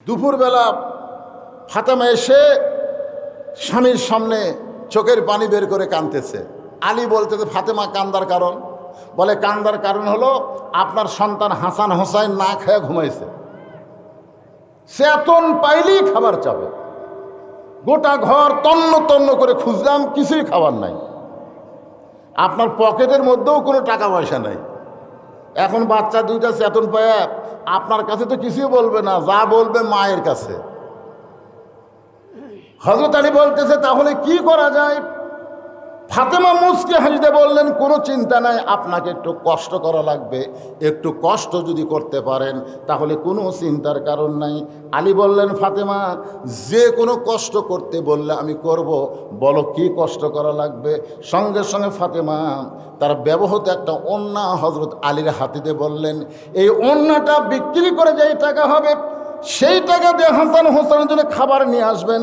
দুপুরবেলা ফাতেমা এসে স্বামীর সামনে চোখের পানি বের করে কাঁদতেছে। আলী বলতেছে, ফাতেমা কান্দার কারণ? বলে, কান্দার কারণ হলো আপনার সন্তান হাসান হোসাইন না খেয়ে ঘুমাইছে, সে এতন পাইলেই খাবার চাবে। গোটা ঘর তন্ন তন্ন করে খুঁজলাম, কিছুই খাবার নাই। আপনার পকেটের মধ্যেও কোনো টাকা পয়সা নাই। এখন বাচ্চা দুইটা চেতন পায়, আপনার কাছে তো কিছুই বলবে না, যা বলবে মায়ের কাছে। হযরত আলী বলতেছে, তাহলে কি করা যায়? ফাতেমা মুচকি হাসিতে বললেন, কোনো চিন্তা নাই, আপনাকে একটু কষ্ট করা লাগবে, একটু কষ্ট যদি করতে পারেন তাহলে কোনো চিন্তার কারণ নাই। আলী বললেন, ফাতেমা, যে কোনো কষ্ট করতে বললে আমি করব, বলো কি কষ্ট করা লাগবে। সঙ্গে সঙ্গে ফাতেমা তার ব্যবহৃত একটা ওড়না হযরত আলীর হাতিতে বললেন, এই ওড়নাটা বিক্রি করে যেই টাকা হবে সেই টাকা দিয়ে হাসান হোসেনের জন্য খাবার নিয়ে আসবেন।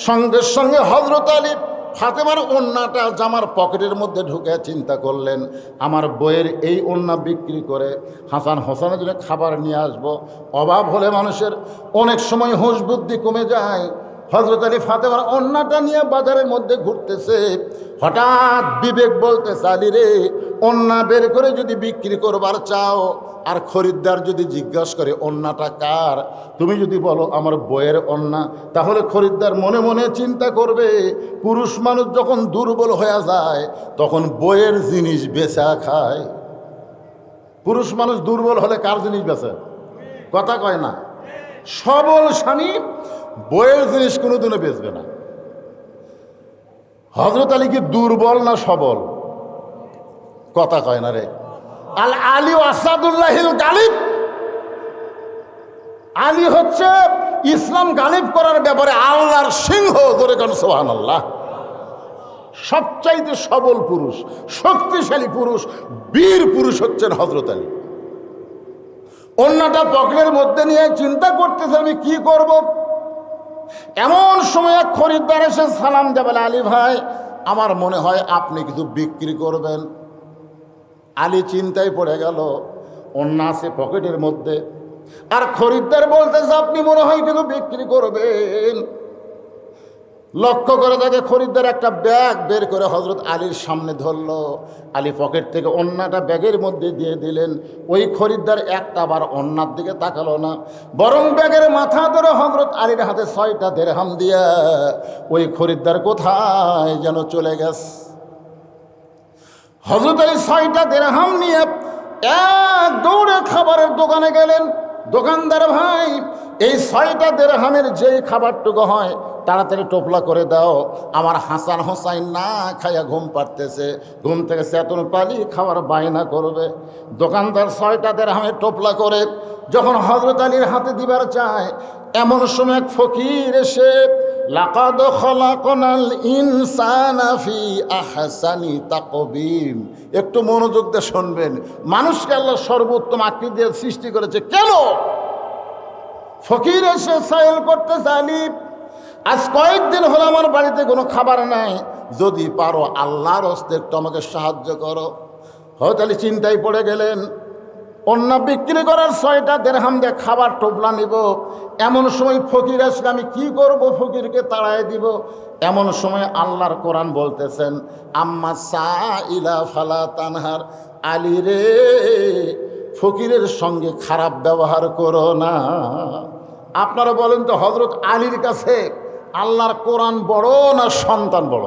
সঙ্গে সঙ্গে হযরত আলী ফাতেমার ওড়নাটা জামার পকেটের মধ্যে ঢুকে চিন্তা করলেন, আমার বইয়ের এই ওড়না বিক্রি করে হাসান হোসেনের জন্য খাবার নিয়ে আসব। অভাব হলে মানুষের অনেক সময় হুঁশ বুদ্ধি কমে যায়। হযরত আলী ফাতেমার ওড়নাটা নিয়ে বাজারের মধ্যে ঘুরতেছে, হঠাৎ বিবেক বলতেছে, আলী রে, ওড়না বের করে যদি বিক্রি করবার চাও আর খরিদ্দার যদি জিজ্ঞাসা করে ওড়নাটা কার, তুমি যদি বলো আমার বইয়ের ওড়না, তাহলে খরিদ্দার মনে মনে চিন্তা করবে পুরুষ মানুষ যখন দুর্বল হয়ে যায় তখন বইয়ের জিনিস বেচা খায়। পুরুষ মানুষ দুর্বল হলে কার জিনিস বেচে? কথা কয় না। সবল স্বামী বইয়ের জিনিস কোনোদিনও বেচবে না। হযরত আলী কি দুর্বল না সবল? কথা কয় না রে। আল আলী আসাদুল্লাহিল গালিব, আলী হচ্ছে ইসলাম গালিব করার ব্যাপারে আল্লাহর সিংহ। ধরে কেন সুবহানাল্লাহ। সবচাইতে সবল পুরুষ, শক্তিশালী পুরুষ, বীর পুরুষ হচ্ছেন হযরত আলী। ওড়নাটা পকেটের মধ্যে নিয়ে চিন্তা করতেছে আমি কি করব। এমন সময় এক খরিদ্দার এসে সালাম দেবে, আলী ভাই, আমার মনে হয় আপনি কিছু বিক্রি করবেন। আলী চিন্তায় পড়ে গেল, ওড়না আছে পকেটের মধ্যে, আর খরিদ্দার বলতেছে আপনি মনে হয় কিছু বিক্রি করবেন। লক্ষ্য করে দেখে খরিদ্দার একটা ব্যাগ বের করে হযরত আলীর সামনে ধরলো। আলী পকেট থেকে ওড়নাটা ব্যাগের মধ্যে দিয়ে দিলেন। ওই খরিদ্দার একটা বার ওড়নার দিকে তাকালো না, বরং ব্যাগের মাথা ধরে হযরত আলীর হাতে 6টা দিরহাম দিয়া ওই খরিদ্দার কোথায় যেন চলে গেছে। হযরত আলী 6টা দিরহাম নিয়ে এক দৌড়ে খাবারের দোকানে গেলেন। দোকানদার ভাই, এই 6টা দিরহামের যেই খাবারটুকু হয় তাড়াতাড়ি টোপলা করে দাও, আমার হাসান হোসাইন না খাইয়া ঘুম পাড়তেছে, ঘুম থেকে চেতন পালি খাওয়ার বায়না করবে। দোকানদার 6টা দিরহামের টোপলা করে যখন হযরত আলীর হাতে দিবার চায়, এমন সময় এক ফকির এসে, লাকাদ খলাকনাল ইনসানা ফি আহসানি তাকবীম, একটু মনোযোগ দিয়ে শুনবেন, মানুষকে আল্লাহ সর্বোত্তম আকৃতি দিয়ে সৃষ্টি করেছে। কেন? ফকির এসে সাইল করতেছে, আলী, আজ কয়েকদিন হলো আমার বাড়িতে কোনো খাবার নাই, যদি পারো আল্লাহর হস্তে একটু আমাকে সাহায্য করো। হযরত আলী চিন্তায় পড়ে গেলেন, ওড়না বিক্রি করার 6টা দিরহাম দিয়ে খাবার টোপলা নিব। এমন সময় ফকির আসলে আমি কি করব, ফকিরকে তাড়ায় দিব। এমন সময় আল্লাহর কোরআন বলতেছেন, আম্মা সাইলা ফালা তানহার, আলী রে, ফকিরের সঙ্গে খারাপ ব্যবহার করো না। আপনারা বলেন তো, হযরত আলীর কাছে আল্লাহর কোরআন বড় না সন্তান বড়?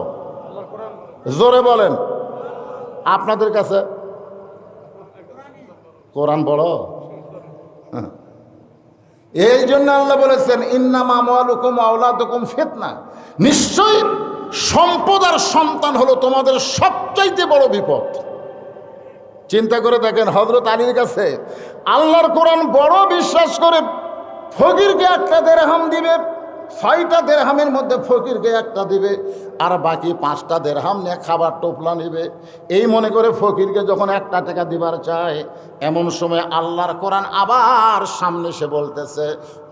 জোরে বলেন। আপনাদের কাছে কোরআন বড়? এই জন্য আল্লাহ বলেছেন, ইন্নামা আমওয়ালুকুম ওয়া আওলাদুকুম ফিতনা, নিশ্চয়ই সম্পদ আর সন্তান হলো তোমাদের সবচাইতে বড় বিপদ। চিন্তা করে দেখেন, হযরত আলীর কাছে আল্লাহর কোরআন বড় বিশ্বাস করে ফকিরকে একটা দিরহাম দিবে, 6টা দিরহামের মধ্যে ফকিরকে একটা দিবে, আর বাকি 5টা দিরহাম নিয়ে খাবার টোপলা নিবে। এই মনে করে ফকিরকে যখন 1টা টাকা দিবার চায়, এমন সময় আল্লাহর কোরআন আবার সামনে এসে বলতেছে,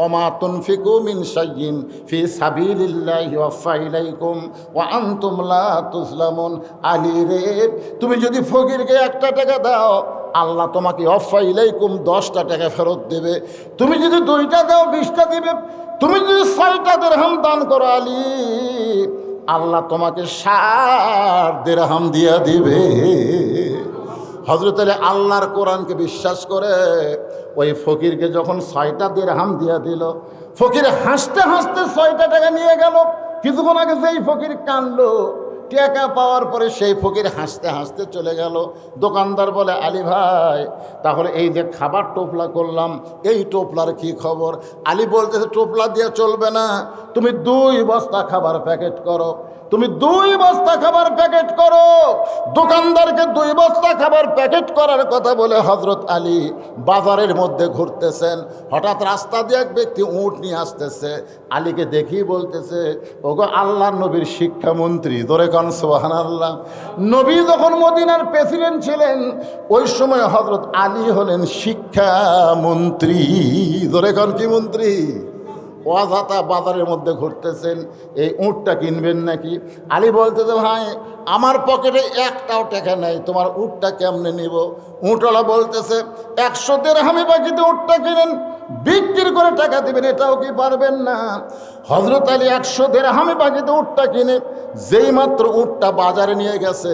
ওমা তুনফিকু মিন শাইইন ফি সাবিলিল্লাহি ওয়াফা ইলাইকুম ওয়া আনতুম লা তুজলামুন। আলী রে, তুমি যদি ফকিরকে 1টা টাকা দাও আল্লাহ তোমাকে অফা ইলাইকুম 10টা টাকা ফেরত দেবে। তুমি যদি 2টা দাও 20টা দিবে। তুমি যদি 6টা দিরহাম দান করো আলী, আল্লাহ তোমাকে 60 দিরহাম দিয়া দিবে। হযরত আলী আল্লাহর কোরআনকে বিশ্বাস করে ওই ফকিরকে যখন 6টা দিরহাম দিয়া দিল, ফকির হাসতে হাসতে 6টা টাকা নিয়ে গেল। কিছুক্ষণ আগে যেই ফকির কানলো, টাকা পাওয়ার পরে সেই ফকির হাসতে হাসতে চলে গেল। দোকানদার বলে, আলী ভাই, তাহলে এই যে খাবার টোপলা করলাম, এই টোপলার কি খবর? আলী বলতেছে, টোপলা দিয়ে চলবে না, তুমি 2 বস্তা খাবার প্যাকেট করো, তুমি 2 বস্তা খাবার প্যাকেট করো। দোকানদারকে 2 বস্তা খাবার প্যাকেট করার কথা বলে হযরত আলী বাজারের মধ্যে ঘুরতেছেন। হঠাৎ রাস্তা দিয়ে এক ব্যক্তি উট নিয়ে আসতেছে। আলীকে দেখি বলতেছে, ওগো আল্লাহর নবীর শিক্ষামন্ত্রী, ধরে কান সুবহানাল্লাহ। নবী যখন মদিনার প্রেসিডেন্ট ছিলেন, ওই সময় হযরত আলী হলেন শিক্ষামন্ত্রী। ধরে কান কি মন্ত্রী? ওয়াজাতা বাজারের মধ্যে ঘুরতেছেন, এই উটটা কিনবেন নাকি? আলী বলতেছে, ভাই আমার পকেটে 1টাও টাকা নেই, তোমার উটটা কেমনে নিব? উটওয়ালা বলতেছে, 100 দিরহামে বাকিতে উটটা কিনেন, বিক্রি করে টাকা দিবেন, এটাও কি পারবেন না? হযরত আলী 100 দিরহামে বাকিতে উটটা কিনে যেই মাত্র উটটা বাজারে নিয়ে গেছে,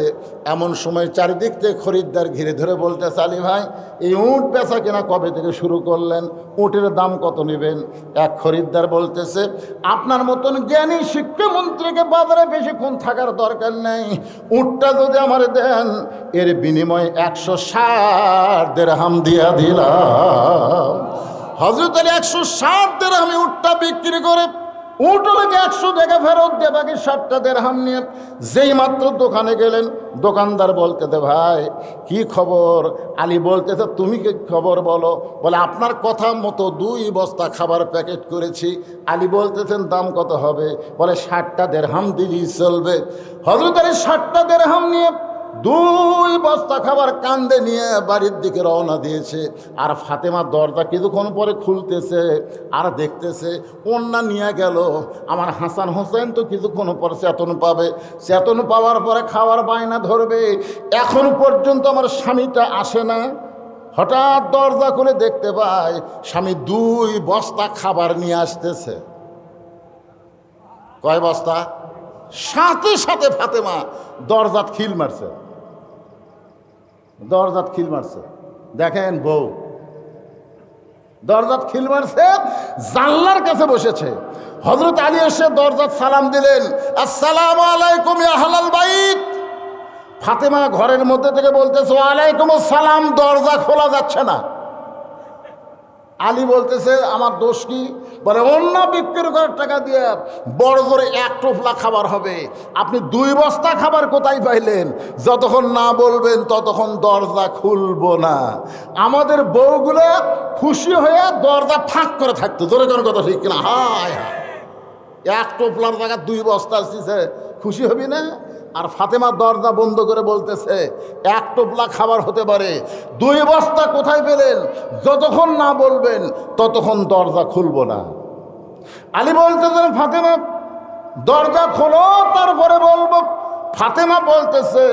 এমন সময় চারিদিক থেকে খরিদ্দার ঘিরে ধরে বলতেছে, আলী ভাই এই উট বেচা কেনা কবে থেকে শুরু করলেন? উটের দাম কত নেবেন? এক খরিদ্দার বলতেছে, আপনার মতন জ্ঞানী শিক্ষামন্ত্রীকে বাজারে বেশিক্ষণ থাকার দরকার নেই, উটটা যদি আমার দেন, এর বিনিময়ে 160 দিরহাম দিয়া দিলাম। হযরত আলী 160 দিরহামে উটটা বিক্রি করে উটটাকে 100 টাকা ফেরত দিয়ে বাকি 60টা দিরহাম নিয়ে যেই মাত্র দোকানে গেলেন, দোকানদার বলতেছে, ভাই কি খবর? আলী বলতেছে, তুমি কি খবর বলো? বলে, আপনার কথা মতো 2 বস্তা খাবার প্যাকেট করেছি। আলী বলতেছেন, দাম কত হবে? বলে, 60টা দিরহাম দিলেই চলবে। হযরত আলী 60টা দিরহাম নিয়ে 2 বস্তা খাবার কান্দে নিয়ে বাড়ির দিকে রওনা দিয়েছে। আর ফাতেমা দরজা কিছুক্ষণ পরে খুলতেছে আর দেখতেছে ওন্না নিয়ে গেল। আমার হাসান হোসেন তো কিছুক্ষণ পরে চেতন পাবে, চেতন পাওয়ার পরে খাওয়ার বায়না ধরবে, এখন পর্যন্ত আমার স্বামীটা আসে না। হঠাৎ দরজা খুলে দেখতে পায় স্বামী 2 বস্তা খাবার নিয়ে আসতেছে। কয় বস্তা? সাথে সাথে ফাতেমা দরজাত খিল মারছে, দরজাত খিল মারছে। দেখেন বউ দরজাত খিল মারছে, জানলার কাছে বসেছে। হযরত আলী এসে দরজাত সালাম দিলেন, আসসালামু আলাইকুম ইয়া আহলাল বাইত। ফাতেমা ঘরের মধ্যে থেকে বলতেছে, ওয়ালাইকুম আসসালাম। দরজা খোলা যাচ্ছে না। আলী বলতেছে, আমার দোষ কি? বলে, অন্য বিক্রি করার টাকা দিয়ে বড় জোরে 1 টোপলা খাবার হবে, আপনি 2 বস্তা খাবার কোথায় পাইলেন? যতক্ষণ না বলবেন ততক্ষণ দরজা খুলবো না। আমাদের বউগুলো খুশি হয়ে দরজা ফাঁক করে থাকতো। জোরে কোনো কথা ঠিক কিনা? হায় হায়, 1 টোপলার জায়গা 2 বস্তা আসছে, খুশি হবি না? আর ফাতেমা দরজা বন্ধ করে বলতেছে, 1 টোপলা খাবার হতে পারে, 2 বস্তা কোথায় পেলেন? যতক্ষণ না বলবেন ততক্ষণ দরজা খুলবো না। আলী বলতেছেন, ফাতেমা দরজা খোলো, তারপরে বলবো। ফাতেমা বলতেছে,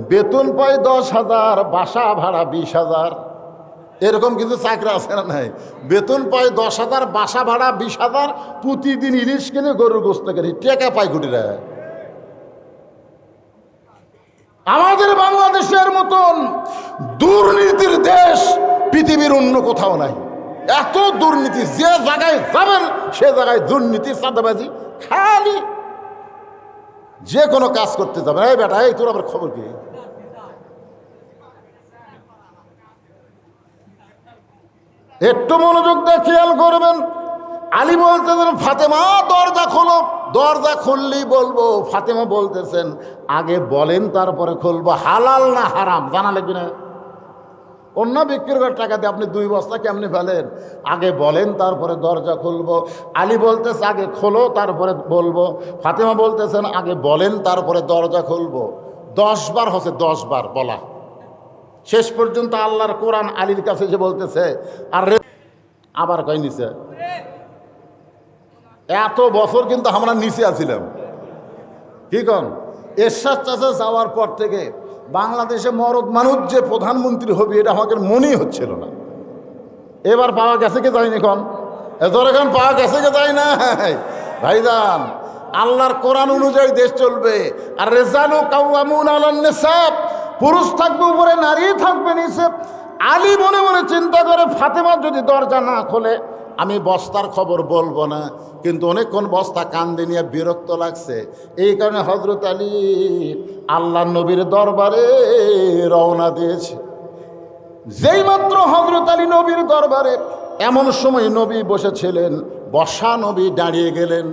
বেতন পাই 10,000, বাসা ভাড়া 20,000। এরকম কিছু চাকরি আছে না? নাই। বেতন পাই 10,000, বাসা ভাড়া 20,000, প্রতিদিন ইলিশ কিনে গরুর গোস্ত কিনে টাকা পাই কোটিরা। আমাদের বাংলাদেশের মতন দুর্নীতির দেশ পৃথিবীর অন্য কোথাও নাই। এত দুর্নীতি, যে জায়গায় যাবেন সে জায়গায় দুর্নীতি, চাঁদাবাজি, খালি যে কোনো কাজ করতে যাবেন, এই বেটা এই তোর আবার খবর কি? একটু মনোযোগ দিয়ে খেয়াল করবেন। আলী বলতেছেন, ফাতেমা দরজা খোলো। দরজা খুললেই বলবো। ফাতেমা বলতেছেন, আগে বলেন তারপরে খুলবো, হালাল না হারাম জানা লাগবে না? অন্য বিক্রি করার টাকা দিয়ে আপনি 2 বস্তা কেমনি ফেলেন? আগে বলেন তারপরে দরজা খুলবো। আলী বলতেছে, আগে খোলো তারপরে বলবো। ফাতেমা বলতেছেন, আগে বলেন তারপরে দরজা খুলবো। 10 বার হচ্ছে, 10 বার বলা। শেষ পর্যন্ত আল্লাহর কোরআন আলীর কাছে যে বলতেছে, আর আবার কয় নিচে। এত বছর কিন্তু আমরা নিচে আছিলাম, কি কন? এরশাদ চাচা যাওয়ার পর থেকে বাংলাদেশে মরদ মানুষ যে প্রধানমন্ত্রী হবে এটা আমাদের মনেই হচ্ছিল না। এবার পাওয়া গেছে কি যায়নি এখন? এখন পাওয়া গেছে কি যায় না? ভাইজান, আল্লাহর কোরআন অনুযায়ী দেশ চলবে। আর রেজালু কাওয়ামুন আলান নিসা, পুরুষ থাকবে উপরে, নারী থাকবে নিচে। আলী মনে মনে চিন্তা করে, ফাতেমা যদি দরজা না খোলে আমি বস্তার খবর বলবো না। কিন্তু অনেকক্ষণ বস্তা কান্দে নিয়ে বিরক্ত লাগছে, এই কারণে হযরত আলী আল্লাহ নবীর দরবারে রওনা দিয়েছে। যেই মাত্র হযরত আলী নবীর দরবারে, এমন সময় নবী বসেছিলেন, বসা নবী দাঁড়িয়ে গেলেন।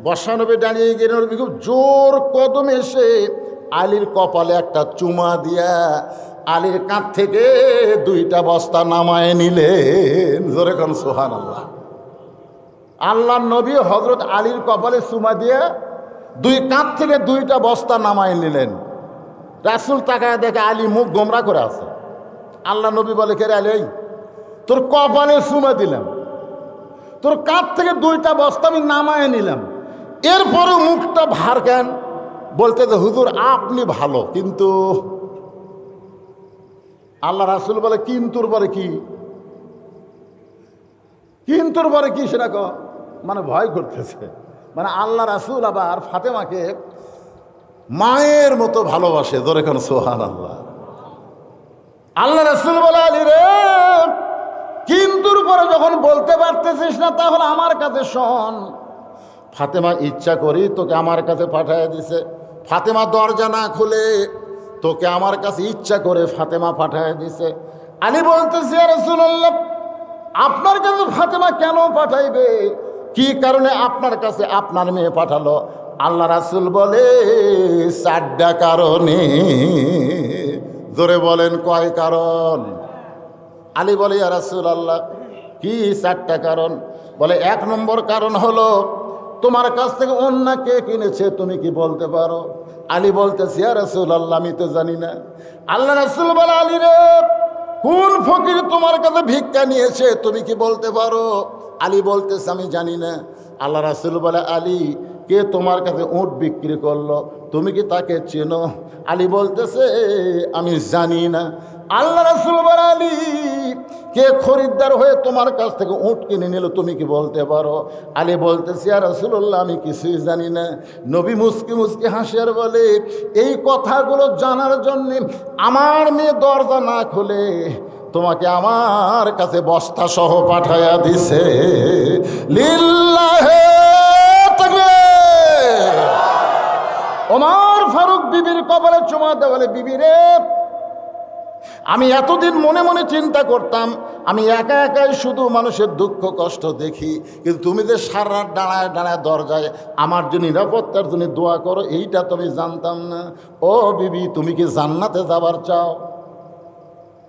বসা নবী দাঁড়িয়ে গেলেন, নবী খুব জোর কদম এসে আলীর কপালে একটা চুমা দিয়া আলীর কাঁধ থেকে 2টা বস্তা নামায় নিলেন। জোরে কোন সুবহানাল্লাহ। আল্লাহ নবী হযরত আলীর কপালে চুমা দিয়ে 2 কাঁধ থেকে 2টা বস্তা নামায় নিলেন। রাসূল তাকায় দেখে আলী মুখ গোমরা করে আছে। আল্লাহ নবী বলে, কে রে আলী, তোর কপালে চুমা দিলাম, তোর কাঁধ থেকে 2টা বস্তা আমি নামায় নিলাম, এরপরেও মুখটা ভার কেন? বলতে যে হুজুর আপনি ভালো, কিন্তু আল্লাহ রাসূল বলে, কিন্তুর পরে কি? কিন্তুর পরে কি সেটা মানে ভয় করতেছে। মানে আল্লাহ রাসূল আবার ফাতেমাকে মায়ের মতো ভালোবাসে। ধরে কেন সুবহানাল্লাহ। আল্লাহ রাসূল বলে, আলী রে, কিন্তুর পরে যখন বলতে পারতেছিস না তাহলে আমার কাছে শোন। ফাতেমা ইচ্ছা করি তোকে আমার কাছে পাঠিয়ে দিছে। ফাতেমা দরজা না খুলে তোকে আমার কাছে ইচ্ছা করে ফাতেমা পাঠিয়ে দিছে। আলী বলতেছে, ইয়া রাসূলুল্লাহ, আপনার কাছে ফাতেমা কেন পাঠাইবে? কি কারণে আপনার কাছে আপনার মেয়ে পাঠালো? আল্লাহ রাসূল বলে, 4টা কারণে। জোরে বলেন, কয় কারণ? আলী বলে, ইয়া রাসূলুল্লাহ, কি 4টা কারণ? বলে, 1 নম্বর কারণ হলো তোমার কাছ থেকে অন্য কে কিনেছে, তুমি কি বলতে পারো? আলী বলতেছে, ইয়া রাসূলুল্লাহ, আমি তো জানি না। আল্লাহ রাসূল বলে, আলী রে, কোন ফকির তোমার কাছে ভিক্ষা নিয়েছে, তুমি কি বলতে পারো? আলী বলতেছে, আমি জানি না। আল্লাহ রাসূল বলে, আলী, কে তোমার কাছে উট বিক্রি করলো, তুমি কি তাকে চেনো? আলী বলতেছে, আমি জানি না। আল্লাহ রাসূল বলে, আলী, কে খরিদ্দার হয়ে তোমার কাছ থেকে উট কিনে নিল, তুমি কি বলতে পারো? আলী বলতেছে, ইয়া রাসূলুল্লাহ, আমি কিছুই জানি না। নবী মুস্কি মুস্কি হাসিয়ার বলে, এই কথাগুলো জানার জন্য আমার মেয়ে দরজা না খুলে তোমাকে আমার কাছে বস্তা সহ পাঠাইয়া দিছে। লিল্লাহে তাকবীর। ওমর ফারুক বিবির কপালে চুমা দেওয়ালে, বিবি রে, আমি এতদিন মনে মনে চিন্তা করতাম আমি একা একাই শুধু মানুষের দুঃখ কষ্ট দেখি, কিন্তু তুমি যে সারা রাত দাঁড়ায় দাঁড়ায় দরজায় আমার যে নিরাপত্তার জন্য দোয়া করো, এইটা তো আমি জানতাম না। ও বিবি, তুমি কি জান্নাতে যাবার চাও?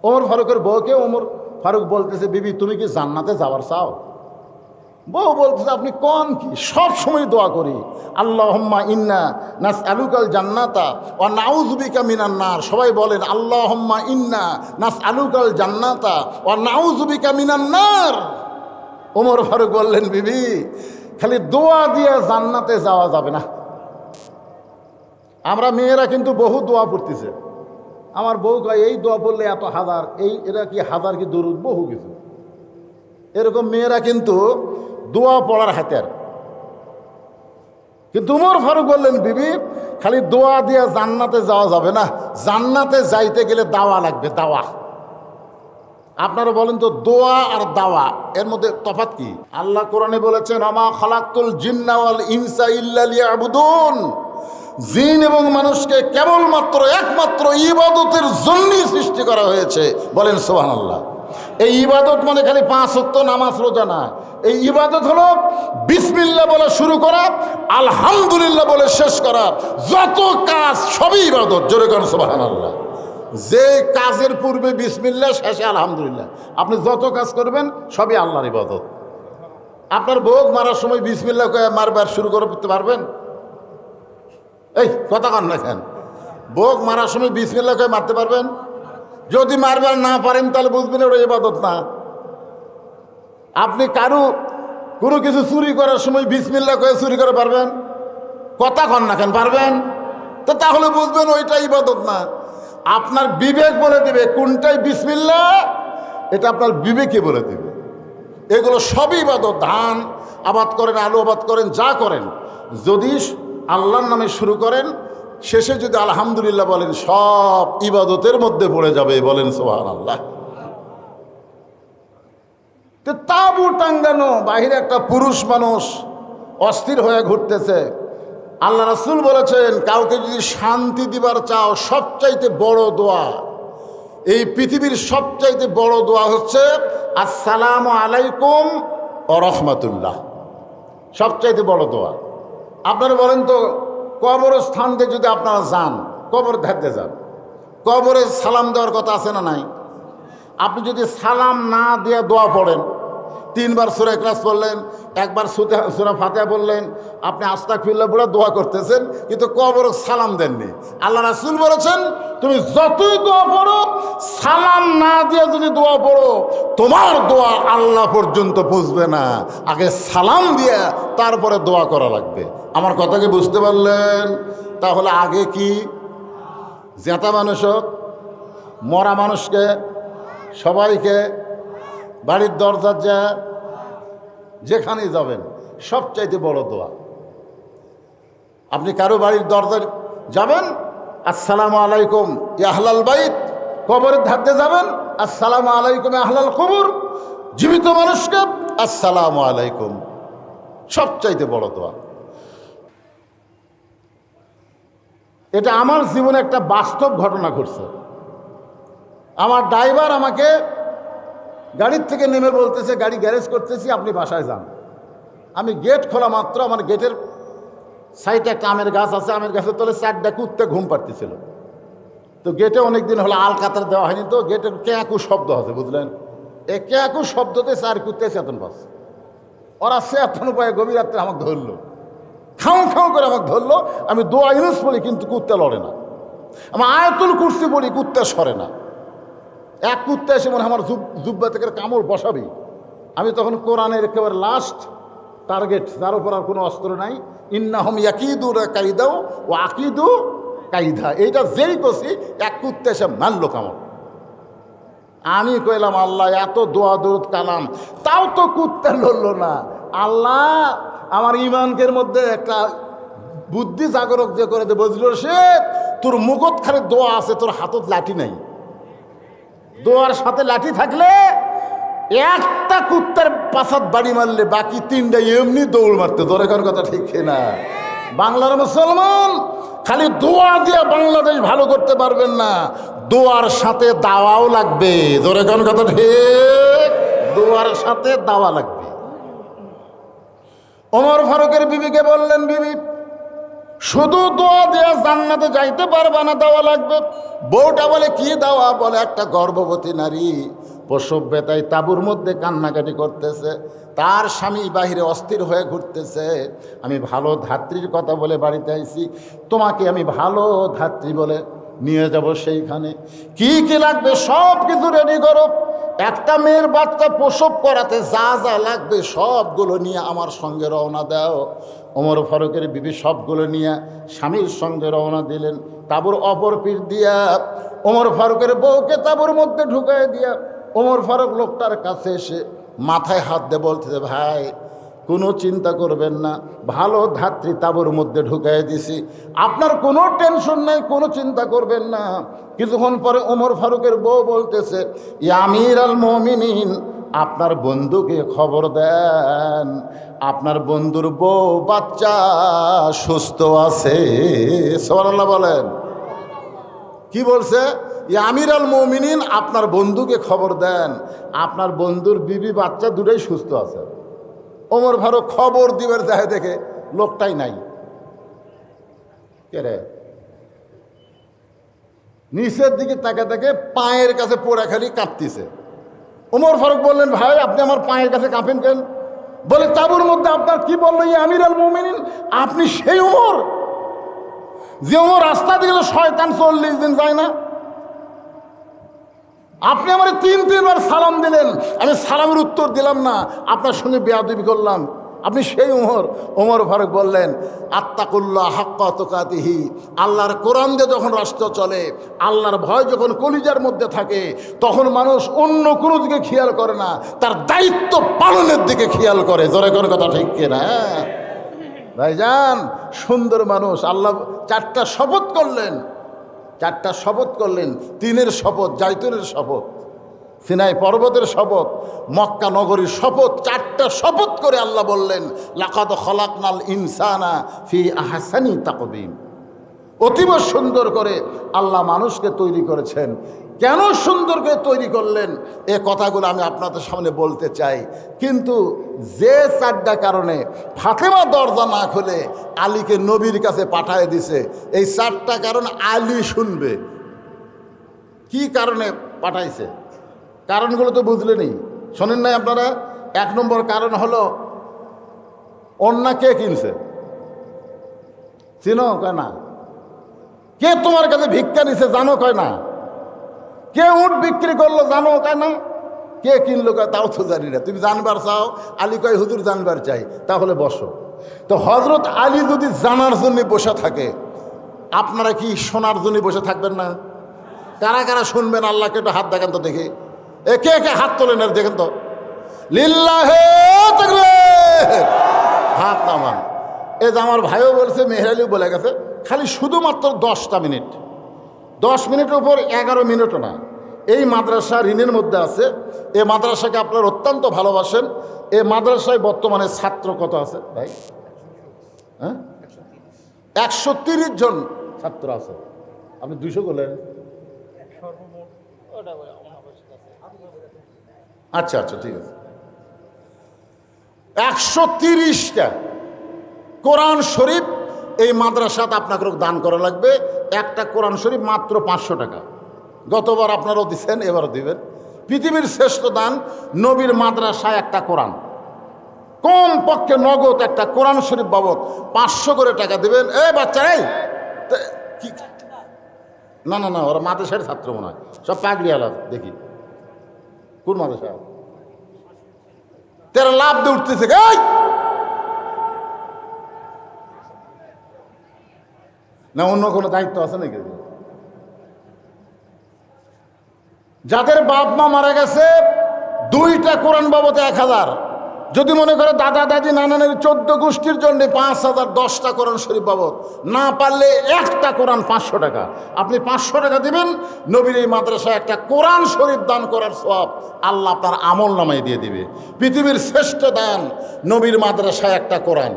ওমর ফারুকের বউকে ওমর ফারুক বলতেছে, বিবি, তুমি কি জান্নাতে যাবার চাও? বউ বলতেছে, আপনি কোন কি? সব সময় দোয়া করি, আল্লাহুম্মা ইন্না নাসআলুকাল জান্নাতা ওয়া নাউযু বিকা মিনান নার। সবাই বলেন, আল্লাহুম্মা ইন্না নাসআলুকাল জান্নাতা ওয়া নাউযু বিকা মিনান নার। ওমর ফারুক বললেন, বিবি, খালি দোয়া দিয়ে জান্নাতে যাওয়া যাবে না। আমরা মেয়েরা কিন্তু বহু দোয়া পড়তেছে। আমার বউ কয়, এই দোয়া পড়লে এত হাজার, এরা কি হাজার কি দরুদ, বহু কিছু। এরকম মেয়েরা কিন্তু দোয়া পড়ার হাতের। কিন্তু উমর ফারুক বললেন, বিবি, খালি দোয়া দিয়ে জান্নাতে যাওয়া যাবে না, জান্নাতে যাইতে গেলে দাওয়া লাগবে, দাওয়া। আপনারা বলেন তো, দোয়া আর দাওয়া এর মধ্যে তফাৎ কি? আল্লাহ কোরআনে বলেছেন, আমা খালাকতুল জিন্না ওয়াল ইনসা ইল্লা লিয়াবুদুন। জিন এবং মানুষকে কেবলমাত্র একমাত্র ইবাদতের জন্যই সৃষ্টি করা হয়েছে। বলেন সুবহানাল্লাহ। এই ইবাদত মানে খালি 5 ওয়াক্ত নামাজ রোজা না। এই ইবাদত হলো বিসমিল্লাহ বলে শুরু করা, আলহামদুলিল্লাহ বলে শেষ করা। যত কাজ সবই ইবাদত। জোরে করেন সুবহানাল্লাহ। যে কাজের পূর্বে বিসমিল্লাহ, শেষে আলহামদুলিল্লাহ, আপনি যত কাজ করবেন সবই আল্লাহর ইবাদত। আপনার বউ মারার সময় বিসমিল্লাহ কয়ে মারবার শুরু করতে পারবেন? এই কথা কন না কেন? বউ মারার সময় বিসমিল্লাহ কয়ে মারতে পারবেন? যদি মারবার না পারেন তাহলে বুঝবেন ওটা ইবাদত না। আপনি কোনো কিছু চুরি করার সময় বিসমিল্লাহ কয়ে চুরি করে পারবেন? কথা কন না কেন? পারবেন? তো তাহলে বুঝবেন ওইটা ইবাদত না। আপনার বিবেক বলে দিবে কোনটাই বিসমিল্লাহ, এটা আপনার বিবেকে বলে দিবে। এগুলো সবই ইবাদত। ধান আবাদ করেন, আলু আবাদ করেন, যা করেন, যদি আল্লাহর নামে শুরু করেন, শেষে যদি আলহামদুলিল্লাহ বলেন, সব ইবাদতের মধ্যে পড়ে যাবে। বলেন সুবহানাল্লাহ। তাঁবু টাঙ্গানো, বাহিরে একটা পুরুষ মানুষ অস্থির হয়ে ঘুরতেছে। আল্লাহ রাসূল বলেছেন, কাউকে যদি শান্তি দিবার চাও, সবচাইতে বড় দোয়া, এই পৃথিবীর সবচাইতে বড় দোয়া হচ্ছে আসসালামু আলাইকুম ওয়া রাহমাতুল্লাহ। সবচাইতে বড় দোয়া। আপনারা বলেন তো, কবরস্থানকে যদি আপনারা যান, কবর ধারতে যান, কবরে সালাম দেওয়ার কথা আছে না নাই? আপনি যদি সালাম না দিয়ে দোয়া পড়েন, 3 বার সূরা ইখলাস পড়লেন, 1 বার সূরা ফাতিহা বললেন, আপনি আস্তাগফিরুল্লাহ বলে দোয়া করতেছেন, কিন্তু কবরে সালাম দেননি। আল্লাহ রাসূল বলেছেন, তুমি যতই দোয়া পড়ো, সালাম না দিয়ে যদি দোয়া পড়ো, তোমার দোয়া আল্লাহ পর্যন্ত পৌঁছবে না। আগে সালাম দিয়ে তারপরে দোয়া করা লাগবে। আমার কথা কি বুঝতে পারলেন? তাহলে আগে কি জেতা মানুষ হোক, মরা মানুষকে, সবাইকে, বাড়ির দরজার যা যেখানেই যাবেন, সবচাইতে বড় দোয়া। আপনি কারো বাড়ির দরজায় যাবেন, আসসালামু আলাইকুম ইয়া আহলাল বাইত। কবরের ধারতে যাবেন, আসসালামু আলাইকুম ইয়া আহলাল কবর। জীবিত মানুষকে আসসালামু আলাইকুম, সবচাইতে বড় দোয়া। এটা আমার জীবনে একটা বাস্তব ঘটনা ঘটছে। আমার ড্রাইভার আমাকে গাড়ির থেকে নেমে বলতেছে, গাড়ি গ্যারেজ করতেছি, আপনি বাসায় যান। আমি গেট খোলা মাত্র, আমার গেটের সাইডে একটা আমের গাছ আছে, আমের গাছের তলে 4টা কুত্তে ঘুম পাড়তেছিল। তো গেটে অনেকদিন হলো আল কাতার দেওয়া হয়নি, তো গেটের ক্যাঁকু শব্দ আছে, বুঝলেন? এই ক্যাঁকু শব্দতে 4 কুত্তে চেতন পাচ্ছে। ওরা চেতন উপায়ে গভীর রাত্রে আমাকে ধরলো, খাও খাও করে আমাকে ধরলো। আমি দোয়া ইউনুস পড়ি, কিন্তু কুত্তে লড়ে না। আমার আয়াতুল কুরসি পড়ি, কুত্তে সরে না। এক কুত্তে এসে মনে আমার জুব্বা থেকে কামড় বসাবি। আমি তখন কোরআনের একেবারে লাস্ট টার্গেট, যার উপর আর কোনো অস্ত্র নাই। ইন্নাহুম ইয়াকিদুনা কাইদাও ওয়া আকিদু কাইদা, এইটা যেই করছি, এক কুত্তে এসে মারলো কামড়। আমি কইলাম, আল্লাহ এত দোয়া দরুদ কালাম, তাও তো কুত্তে লড়লো না। আল্লাহ আমার ইমানকের মধ্যে একটা বুদ্ধি জাগরক যে করে দে, বুঝলো সে তোর মুখত খালি দোয়া আছে, তোর হাতত লাঠি নাই। দোয়ার সাথে লাঠি থাকলে একটা কুত্তার পাছাত বাড়ি মারলে বাকি 3টা এমনি দৌড় মারতে। ধরে কার কথা ঠিক না? বাংলার মুসলমান খালি দোয়া দিয়ে বাংলাদেশ ভালো করতে পারবেন না, দোয়ার সাথে দাওয়াও লাগবে। ধরে কার কথা ঠিক? দোয়ার সাথে দাওয়া লাগবে। ওমর ফারুকের বিবিকে বললেন, বিবি শুধু দোয়া দিয়ে জান্নাতে যাইতে পারবা না, দাওয়া লাগবে। বউটা বলে, কি দাওয়া? বলে, একটা গর্ভবতী নারী প্রসব ব্যথায় তাঁবুর মধ্যে কান্নাকাটি করতেছে, তার স্বামী বাহিরে অস্থির হয়ে ঘুরতেছে। আমি ভালো ধাত্রীর কথা বলে বাড়িতে আইছি, তোমাকে আমি ভালো ধাত্রী বলে নিয়ে যাব সেইখানে। কি কি লাগবে সব কিছু রেডি করো। একটা মেয়ের বাচ্চা প্রসব করাতে যা যা লাগবে সবগুলো নিয়ে আমার সঙ্গে রওনা দাও। ওমর ফারুকের বিবি সবগুলো নিয়ে স্বামীর সঙ্গে রওনা দিলেন। তাঁবুর অপর পিঠ দিয়া ওমর ফারুকের বউকে তাঁবুর মধ্যে ঢুকাই দিয়া ওমর ফারুক লোকটার কাছে এসে মাথায় হাত দিয়ে বলতেছে, ভাই কোনো চিন্তা করবেন না, ভালো ধাত্রী তাঁবুর মধ্যে ঢুকাই দিছি, আপনার কোনো টেনশন নাই, কোনো চিন্তা করবেন না। কিছুক্ষণ পরে ওমর ফারুকের বউ বলতেছে, ইয়া আমির আল মুমিনিন, আপনার বন্ধুকে খবর দেন, আপনার বন্ধুর বউ বাচ্চা সুস্থ আছে। সুবহানাল্লাহ বলেন। কি বলছে? ইয়া আমির আল মুমিনিন, আপনার বন্ধুকে খবর দেন, আপনার বন্ধুর বিবি বাচ্চা দুটোই সুস্থ আছে। ওমর ফারুক খবর দিবার যায়, দেখে লোকটাই নাই। কে রে? নিচের দিকে তাকে তাকে পায়ের কাছে পোড়া খালি কাঁপতেছে। ওমর ফারুক বললেন, ভাই আপনি আমার পায়ের কাছে কাঁপেন কেন? বলে, তাঁবুর মধ্যে আপনার কি বললো ইয়া আমির আল মুমিনিন? আপনি সেই ওমর যে ওমর রাস্তা দিয়ে শয়তান 40 দিন যায় না? আপনি আমার 3 বার সালাম দিলেন, আমি সালামের উত্তর দিলাম না, আপনার সঙ্গে বেয়াদবি করলাম, আপনি সেই ওমর ফারুক বললেন, আত্তাকুল্লাহ হাক্কা তুকাতিহি, আল্লাহর কোরআন দিয়ে যখন রাষ্ট্র চলে, আল্লাহর ভয় যখন কলিজার মধ্যে থাকে, তখন মানুষ অন্য কোনো দিকে খেয়াল করে না, তার দায়িত্ব পালনের দিকে খেয়াল করে। জোরে করে কথা ঠিক কিনা? ভাইজান, সুন্দর মানুষ। আল্লাহ চারটা শপথ করলেন, তিনের শপথ, জাইতুনের শপথ, সিনাই পর্বতের শপথ, মক্কা নগরীর শপথ, চারটা শপথ করে আল্লাহ বললেন, লাকাদ খলাকনাল ইনসানা ফি আহসানি তাকবীম। অতীব সুন্দর করে আল্লাহ মানুষকে তৈরি করেছেন। কেন সুন্দর করে তৈরি করলেন, এ কথাগুলো আমি আপনাদের সামনে বলতে চাই। কিন্তু যে চারটা কারণে ফাতেমা দরজা না খুলে আলীকে নবীর কাছে পাঠায় দিছে, এই চারটা কারণ আলী শুনবে। কি কারণে পাঠাইছে, কারণগুলো তো বুঝলেনই, শোনেন নাই আপনারা? 1 নম্বর কারণ হলো, অন্যা কে কিনছে? চিনো? কয় না। কে তোমার কাছে ভিক্ষা নিছে? জানো? কয় না। কে উট বিক্রি করলো? জানো? কয় না। কে কিনলো? কয় তাও তো জানি না। তুমি জানবার চাও? আলী কয় হুজুর জানবার চাই। তাহলে বসো। তো হজরত আলী যদি জানার জন্য বসে থাকে, আপনারা কি শোনার জন্য বসে থাকবেন না? কারা কারা শুনবেন? আল্লাহকে একটু হাত দেখেন তো দেখি। কে কে হাত তোলেন আর দেখেন তো। লিল্লাহে তাকবীর, হাত নামান। এই যে আমার ভাইও বলছে, মেহরালিও বলে গেছে, খালি শুধুমাত্র 10টা মিনিট, 10 মিনিটের উপর 11 মিনিটও না। এই মাদ্রাসা ঋণের মধ্যে আছে। এই মাদ্রাসাকে আপনারা অত্যন্ত ভালোবাসেন। এই মাদ্রাসায় বর্তমানে ছাত্র কত আছে ভাই? হ্যাঁ, 130 জন ছাত্র আছে। আপনি 200 বলেন? আচ্ছা আচ্ছা, ঠিক আছে। 130টা কোরআন শরীফ এই মাদ্রাসাতে আপনাকে দান করা লাগবে। একটা কোরআন শরীফ মাত্র 500 টাকা। গতবার আপনারাও দিচ্ছেন, এবারও দিবেন। পৃথিবীর শ্রেষ্ঠ দান, নবীর মাদ্রাসায় একটা কোরআন, কম পক্ষে নগদ একটা কোরআন শরীফ বাবদ 500 করে টাকা দিবেন। বাচ্চারাই কি, না না না, ওরা মাদ্রাসার ছাত্র মনে হয়, সব পাগড়ি আলাদা। দেখি কোন মাদ্রাসা? তেরা লাভ দিয়ে উঠতেছে। না অন্য কোনো দায়িত্ব আছে নাকি? যাদের বাপ মা মারা গেছে, 2টা কোরআন বাবদ 1000। যদি মনে করে দাদা দাদি নানা নানি 14 গোষ্ঠীর জন্য 5000, 10টা কোরআন শরীফ বাবদ। না পারলে একটা কোরআন 500 টাকা। আপনি 500 টাকা দিবেন, নবীর এই মাদ্রাসায় একটা কোরআন শরীফ দান করার সওয়াব আল্লাহ আপনার আমল নামায় দিয়ে দিবে। পৃথিবীর শ্রেষ্ঠ দান, নবীর মাদ্রাসায় একটা কোরআন।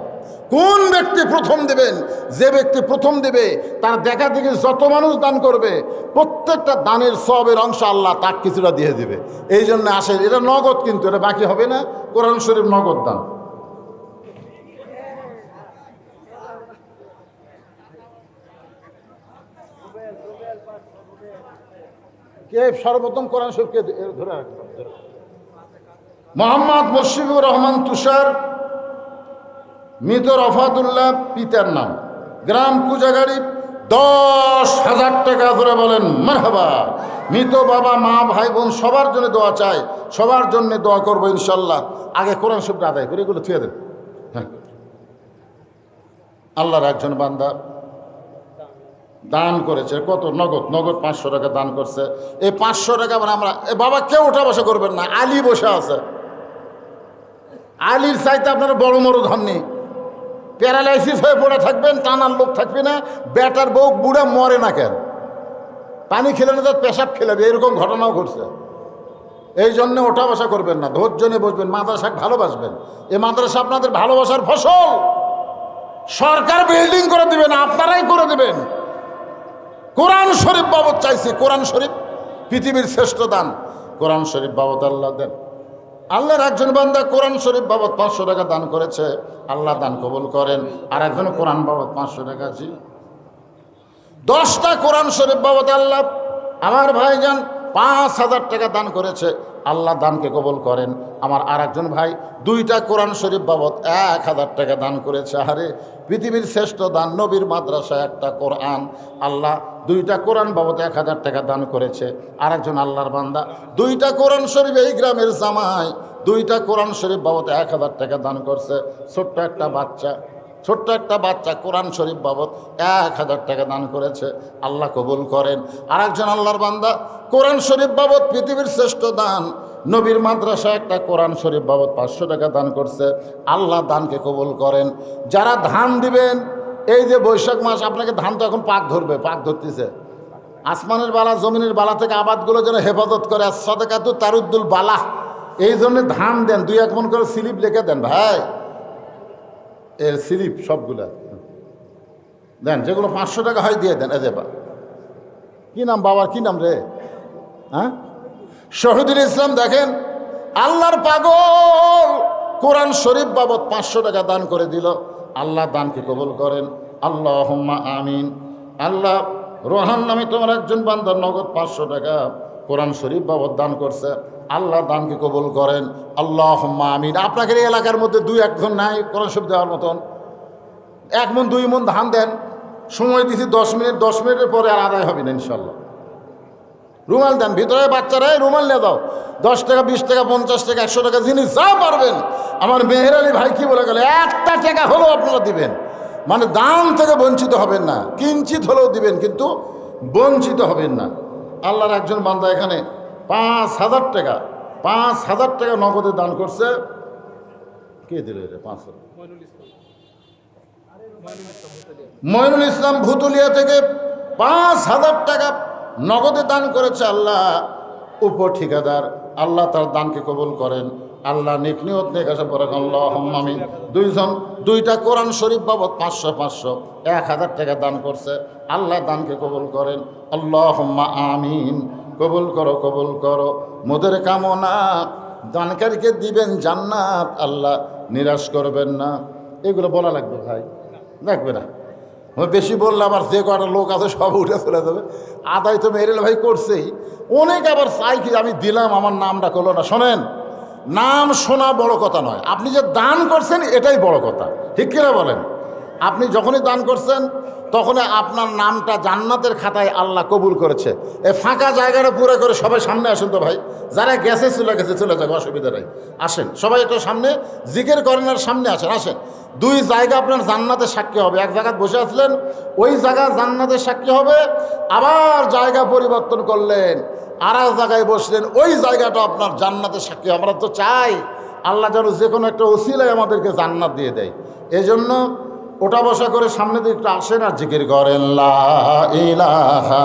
কোন ব্যক্তি প্রথম দেবেন? যে ব্যক্তি প্রথম দেবে, তার দেখা দেখি যত মানুষ দান করবে, প্রত্যেকটা দানের সওয়াবের অংশ আল্লাহ তাকে কিছুটা দিয়ে দিবে। এই জন্য আসেন, এটা নগদ, কিন্তু এটা বাকি হবে না। কোরআন শরীফ নগদ দান। কে সর্বপ্রথম কোরআন শরীফকে ধরে রাখবে? মোহাম্মদ মুশফিকুর রহমান তুষার, মৃত রফাতুল্লাহ, পিতার নাম, গ্রাম কুজাগাড়ি, 10,000 টাকা। ধরে বলেন মারহাবা। মৃত বাবা মা ভাই বোন সবার জন্য দোয়া চাই, সবার জন্য দোয়া করবো ইনশাল্লাহ। আগে কোরআন শরীফ আদায় করে এগুলো থুয়ে দেন। হ্যাঁ, আল্লাহর একজন বান্দা দান করেছে। কত? নগদ 500 টাকা দান করছে। এই 500 টাকা মানে আমরা, বাবা কেউ ওঠা বসা করবেন না, আলী বসে আছে। আলীর চাইতে আপনারা বড় মরদ হননি। প্যারালাইসিস হয়ে পড়ে থাকবেন, টানার লোক থাকবে না। বেটার বউ বুড়া মরে না কেন? পানি খেলে না, তার পেশাব খেলাবে, এরকম ঘটনাও ঘটছে। এই জন্য ওঠা বসা করবেন না, ধৈর্য নিয়ে বসবেন, মাদ্রাসাকে ভালোবাসবেন। এই মাদ্রাসা আপনাদের ভালোবাসার ফসল। সরকার বিল্ডিং করে দিবে না, আপনারাই করে দেবেন। কোরআন শরীফ বাবদ চাইছে। কোরআন শরীফ পৃথিবীর শ্রেষ্ঠ দান। কোরআন শরীফ বাবদ আল্লাহ দেন। আল্লাহর একজন বান্দা কোরআন শরীফ বাবদ 500 টাকা দান করেছে, আল্লাহ দান কবুল করেন। আর একজন কোরআন বাবদ 500 টাকা, 10টা কোরআন শরীফ বাবদ আল্লাহ আমার ভাইজান 5,000 টাকা দান করেছে, আল্লাহ দানকে কবুল করেন। আমার আর একজন ভাই 2টা কোরআন শরীফ বাবদ 1000 টাকা দান করেছে। আরে পৃথিবীর শ্রেষ্ঠ দান, নবীর মাদ্রাসায় একটা কোরআন, আল্লাহ 2টা কোরআন বাবদ 1000 টাকা দান করেছে। আর একজন আল্লাহর বান্দা 2টা কোরআন শরীফ এই গ্রামের জামাই 2টা কোরআন শরীফ বাবদ 1000 টাকা দান করছে। ছোট্ট একটা বাচ্চা কোরআন শরীফ বাবদ 1000 টাকা দান করেছে। আল্লাহ কবুল করেন। আর একজন আল্লাহর বান্দা কোরআন শরীফ বাবদ পৃথিবীর শ্রেষ্ঠ দান, নবীর মাদ্রাসা একটা কোরআন শরীফ বাবদ 500 টাকা দান করছে। আল্লাহ দানকে কবুল করেন। যারা ধান দিবেন, এই যে বৈশাখ মাস, আপনাকে ধান তো এখন পাক ধরতেছে। আসমানের বালা জমিনের বালা থেকে আবাদগুলো যেন হেফাজত করে, সদকাতু তারুদ্দুল বালা, এই জন্য ধান দেন। 2-1 মণ করে স্লিপ লিখে দেন ভাই, এর স্লিপ সবগুলা দেন, যেগুলো 500 টাকা হয় দিয়ে দেন। এদেবা কি নাম বাবার, কি নাম রে? হ্যাঁ, শহীদুল ইসলাম। দেখেন আল্লাহর পাগল কোরআন শরীফ বাবদ 500 টাকা দান করে দিল। আল্লাহ দানকে কবুল করেন। আল্লাহুম্মা আমিন। আল্লাহ রোহান নামে তোমার একজন বান্দার নগদ 500 টাকা কোরআন শরীফ বাবদ দান করছে। আল্লাহ দানকে কবুল করেন। আল্লাহুম্মা আমিন। আপনাদের এই এলাকার মধ্যে 2-1 জন নাই কোরআন শরীফ দেওয়ার মতন? 1 মণ 2 মণ ধান দেন, সময় দিছি 10 মিনিট, 10 মিনিটের পরে আর আদায় হবে না ইনশাল্লাহ। রুমাল দেন, ভিতরে বাচ্চারা রুমাল নিয়ে দাও। 10 টাকা, 20 টাকা, 50 টাকা, 100 টাকা, জিনিস যা পারবেন। আমার মেহের আলী ভাই কি বলে গেল, 1টা টাকা হলেও আপনারা দিবেন, মানে দান থেকে বঞ্চিত হবেন না। কিঞ্চিত হলেও দিবেন, কিন্তু বঞ্চিত হবেন না। আল্লাহর একজন বান্দা এখানে 5000 টাকা নগদে দান করছে। কে দিল এটা? 500 মইনুল ইসলাম ভুতুলিয়া থেকে 5000 টাকা নগদে দান করেছে। আল্লাহ উপঠিকাদার, আল্লাহ তার দানকে কবুল করেন। আল্লাহ নেক নিয়ত নেক আশা পরে আল্লাহুম্মা আমিন। 2টা কোরআন শরীফ বাবদ 500 1000 টাকা দান করছে। আল্লাহ দানকে কবুল করেন। আল্লাহুম্মা আমিন। কবুল করো। মোদের কামনা দানকারীকে দিবেন জান্নাত, আল্লাহ নিরাশ করবেন না। এগুলো বলা লাগবে ভাই, লাগবে না। বেশি বললে আবার যে কটা লোক আছে সব উঠে চলে যাবে। আদায় তো মেরেল ভাই করছেই, অনেক আবার চাই কি আমি দিলাম, আমার নামটা করলো না। শোনেন, নাম শোনা বড় কথা নয়, আপনি যে দান করছেন এটাই বড় কথা, ঠিক কিনা বলেন? আপনি যখনই দান করছেন তখন আপনার নামটা জান্নাতের খাতায় আল্লাহ কবুল করেছে। এই ফাঁকা জায়গাটা পুরো করে সবাই সামনে আসেন তো ভাই, যারা গেছে চলে যাবে, অসুবিধা নাই। আসেন সবাই একটু সামনে, জিকির করেন আর সামনে আসেন। 2 জায়গা আপনার জান্নাতের সাক্ষী হবে। এক জায়গায় বসে আসলেন, ওই জায়গা জান্নাতের সাক্ষী হবে। আবার জায়গা পরিবর্তন করলেন, আর এক জায়গায় বসলেন, ওই জায়গাটা আপনার জান্নাতের সাক্ষী। আমরা তো চাই আল্লাহ যেন যে কোনো একটা ওসিলায় আমাদেরকে জান্নাত দিয়ে দেয়। এই জন্য ওটা বসা করে সামনে দিকে একটু আসেন আর জিকির করেন, লা ইলাহা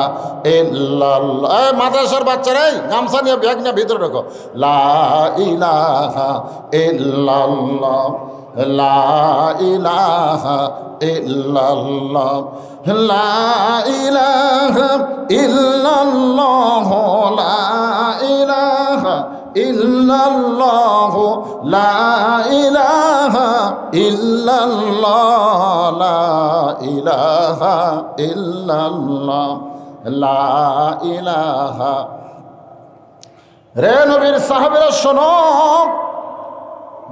ইল্লাল্লাহ। মাদ্রাসার বাচ্চারাই গামছা নিয়ে ব্যাগ নিয়ে ভিতরে ঢোকো। লা ইলাহা ইল্লাল্লাহ, লা ইলাহা ইল্লাল্লাহ, লা ইলাহা ইল্লাল্লাহ, লা ইলাহা ইল্লাল্লাহ, লা ইলাহা ইল্লাল্লাহ, লা ইলাহা ইল্লাল্লাহ, লা ইলাহা। রে নবীর সাহাবীরা শোনো,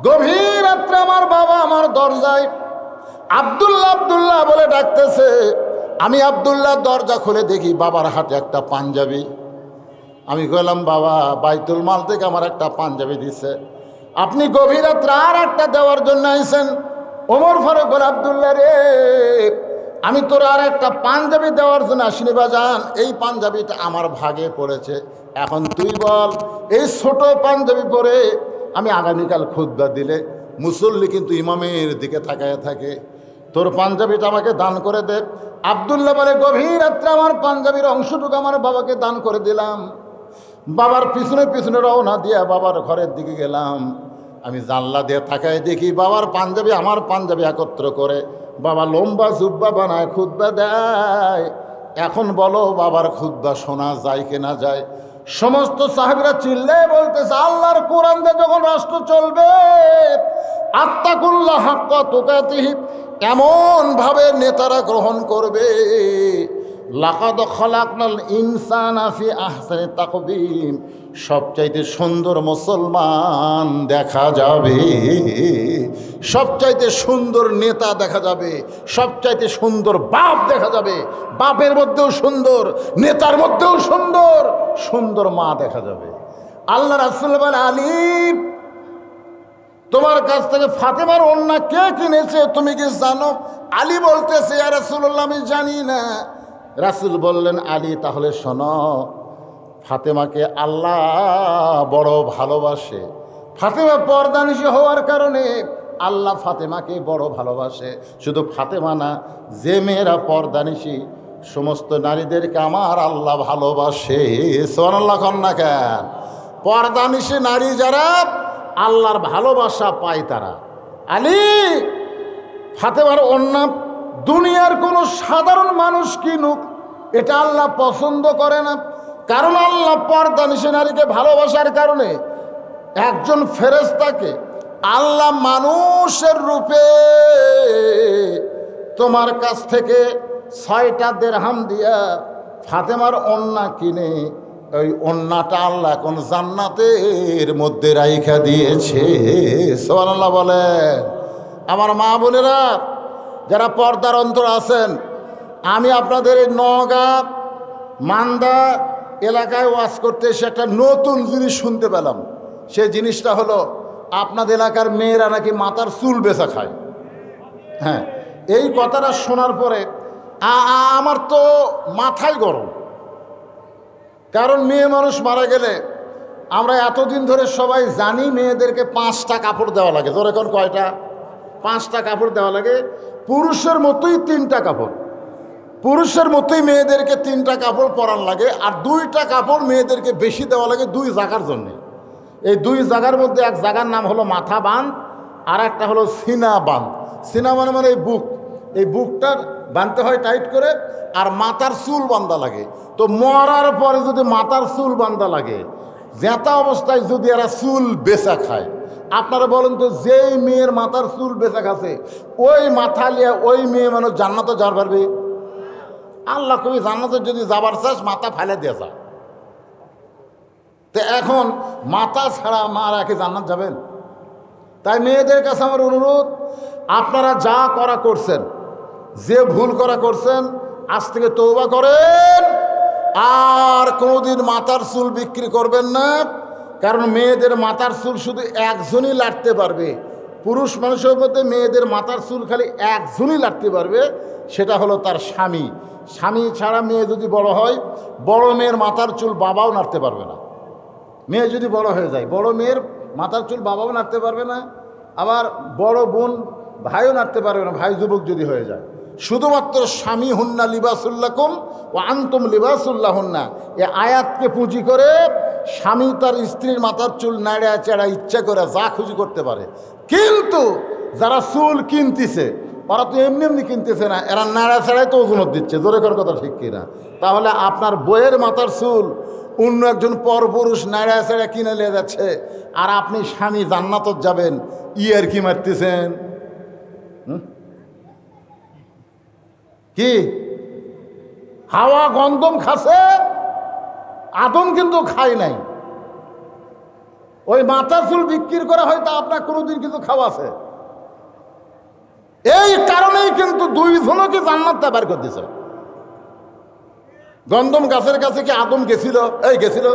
গভীর রাত্রে আমার বাবা আমার দরজায় আব্দুল্লাহ বলে ডাকতেছে। আমি আব্দুল্লাহ দরজা খুলে দেখি বাবার হাতে একটা পাঞ্জাবি। আমি কইলাম, বাবা বাইতুল মাল থেকে আমার একটা পাঞ্জাবি দিছে, আপনি গভীর রাত্রে আর একটা দেওয়ার জন্য আইছেন? ওমর ফারুক বলে, আব্দুল্লাহ রে, আমি তোর আর একটা পাঞ্জাবি দেওয়ার জন্য আসিনি বাজান, এই পাঞ্জাবিটা আমার ভাগে পড়েছে। এখন তুই বল, এই ছোট পাঞ্জাবি পরে আমি আগামীকাল খুতবা দিলে মুসল্লি কিন্তু ইমামের দিকে তাকায় থাকে, তোর পাঞ্জাবিটা আমাকে দান করে দে। আব্দুল্লাহ বলে, গভীর রাত্রে আমার পাঞ্জাবির অংশটুকু আমার বাবাকে দান করে দিলাম। বাবার পিছনে রওনা দিয়া বাবার ঘরের দিকে গেলাম। আমি জানলা দিয়ে তাকায় দেখি বাবার পাঞ্জাবি আমার পাঞ্জাবি একত্র করে বাবা লম্বা জুব্বা বানায় খুতবা দেয়। এখন বলো বাবার খুতবা শোনা যায় কি না যায়? সমস্ত সাহাবীরা চিল্লে বলতেছে, আল্লাহর কোরআন দিয়ে যখন রাষ্ট্র চলবে, আত্তাকুল্লাহ হাক্কা তুকাতিহি, এমন ভাবে নেতারা গ্রহণ করবে, লাকাদ খালাকনাল ইনসানা ফি আহসানি তাকবীম, সবচাইতে সুন্দর মুসলমান দেখা যাবে, সবচাইতে সুন্দর নেতা দেখা যাবে, সবচাইতে সুন্দর বাপ দেখা যাবে, বাপের মধ্যেও সুন্দর, নেতার মধ্যেও সুন্দর, সুন্দর মা দেখা যাবে। আল্লাহ রাসূল বলে, আলী তোমার কাছ থেকে ফাতেমার ওড়না কে কিনেছে তুমি কি জানো? আলী বলতেছে, ইয়া রাসূলুল্লাহ আমি জানি না। রাসূল বললেন, আলী তাহলে শোনো, ফাতেমাকে আল্লাহ বড় ভালোবাসে। ফাতেমা পর্দানিশী হওয়ার কারণে আল্লাহ ফাতেমাকে বড় ভালোবাসে। শুধু ফাতেমা না, যে মেয়েরা পর্দানিশী সমস্ত নারীদেরকে আমার আল্লাহ ভালোবাসে। সুবহানাল্লাহ কন্যা কেন? পর্দানিশী নারী যারা আল্লাহর ভালোবাসা পায় তারা। আলী ফাতেমার ওড়না দুনিয়ার কোনো সাধারণ মানুষ কিনুক, এটা আল্লাহ পছন্দ করে না। কারণ আল্লাহ পর্দানিশী নারীকে ভালোবাসার কারণে একজন ফেরেশতাকে আল্লাহ মানুষের রূপে তোমার কাছ থেকে 6টা দিরহাম দিয়া ফাতেমার ওড়না কিনে ওই ওড়নাটা আল্লাহ কোন জান্নাতের মধ্যে রাইখা দিয়েছে। সুবহানাল্লাহ বলেন। আমার মা বোনেরা যারা পর্দার অন্তর আছেন, আমি আপনাদের এই নওগাঁ মান্দা এলাকায় ওয়াজ করতে এসে একটা নতুন জিনিস শুনতে পেলাম। সেই জিনিসটা হলো আপনাদের এলাকার মেয়েরা নাকি মাথার চুল বেচা খায়। হ্যাঁ, এই কথাটা শোনার পরে আমার তো মাথায় গরম। কারণ মেয়ে মানুষ মারা গেলে আমরা এতদিন ধরে সবাই জানি মেয়েদেরকে 5টা কাপড় দেওয়া লাগে। ধরে কোন কয়টা? 5টা কাপড় দেওয়া লাগে। পুরুষের মতোই 3টা কাপড়, পুরুষের মতোই মেয়েদেরকে 3টা কাপড় পরান লাগে। আর 2টা কাপড় মেয়েদেরকে বেশি দেওয়া লাগে 2 জায়গার জন্যে। এই 2 জায়গার মধ্যে এক জায়গার নাম হলো মাথা বাঁধ, আর একটা হলো সিনা বাঁধ। সিনা মানে এই বুক, এই বুকটার বাঁধতে হয় টাইট করে, আর মাথার চুল বাঁধা লাগে। তো মরার পরে যদি মাথার চুল বাঁধা লাগে, জেতা অবস্থায় যদি এরা চুল বেচা খায়, আপনারা বলেন তো, যেই মেয়ের মাথার চুল বেচা খাচ্ছে ওই মাথা লিয়ে ওই মেয়ে মানুষ জান্নাতে যাওয়ার পারবে? আল্লাহ কবি জান্নাতে যদি যাবার চাস মাথা ফাইলে দিয়ে যা। তো এখন মাথা ছাড়া মারা কি জান্নাত যাবেন? তাই মেয়েদের কাছে আমার অনুরোধ, আপনারা যা করা করছেন, যে ভুল করা করছেন, আজ থেকে তওবা করেন। আর কোনোদিন মাথার চুল বিক্রি করবেন না। কারণ মেয়েদের মাথার চুল শুধু একজনই লাটতে পারবে। পুরুষ মানুষের মধ্যে মেয়েদের মাথার চুল খালি একজনই লাটতে পারবে, সেটা হলো তার স্বামী। স্বামী ছাড়া মেয়ে যদি বড় হয়, বড় মেয়ের মাথার চুল বাবাও নাড়তে পারবে না। মেয়ে যদি বড় হয়ে যায়, বড় মেয়ের মাথার চুল বাবাও নাড়তে পারবে না, আবার বড় বোন ভাইও নাড়তে পারবে না, ভাই যুবক যদি হয়ে যায়। শুধুমাত্র স্বামী হুন্না লিবাসুল্লাকুম ও আনতুম লিবাসুল্লাহুন্না, এ আয়াতকে পুঁজি করে স্বামী তার স্ত্রীর মাথার চুল নাড়া চেড়া ইচ্ছা করে যা খুশি করতে পারে। কিন্তু যারা চুল কিনতেছে ওরা তো এমনি এমনি কিনতেছে না, এরা নাড়া ছাড়াই তো ওজনত দিচ্ছে। জোরে কর কথা ঠিক কিনা? তাহলে আপনার বইয়ের মাথার চুল অন্য একজন পরপুরুষ নাড়া ছাড়া কিনে নিয়ে যাচ্ছে, আর আপনি স্বামী জান্নাতত যাবেন, আর কি মারতেছেন? কি হাওয়া গন্ধম খাচ্ছে, আদম কিন্তু খায় নাই। ওই মাথার চুল বিক্রি করা হয়তো আপনার কোনোদিন কিন্তু খাওয়াছে। এই কারণেই কিন্তু 2 জনকে জান্নাত বের করে দিয়েছে। গন্ধম গাছের কাছে কি আদম গেছিল? এই গেছিল?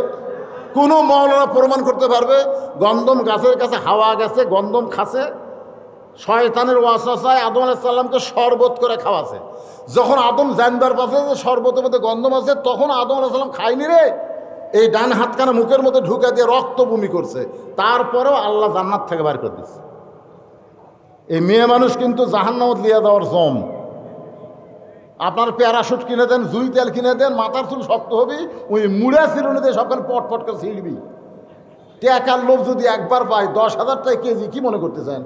কোন মৌলানা প্রমাণ করতে পারবে? গন্ধম গাছের কাছে হাওয়া গেছে, গন্ধম খাচ্ছে, শয়তানের ওয়াসওয়াসায় আদম আলাইহিস সালামকে শরবত করে খাওয়াছে। যখন আদম জানবার পাশে যে শরবতের মধ্যে গন্ধম আছে, তখন আদম আলাইহিস সালাম খায়নি রে, এই ডান হাতখানা মুখের মধ্যে ঢুকে দিয়ে রক্ত বমি করছে। তারপরেও আল্লাহ জান্নাত থেকে বের করে দিচ্ছে। এই মেয়ে মানুষ কিন্তু জাহান্নামত লিয়ে দেওয়ার জম। আপনার প্যারাশুট কিনে দেন, জুই তেল কিনে দেন, মাথার চুল শক্ত হবি, ওই মুড়া চিরুনি দিয়ে সবখানে পট পট করে ছিঁড়বি। টাকার লোভ যদি একবার পায় 10,000 টাকা কেজি, কি মনে করতে চান?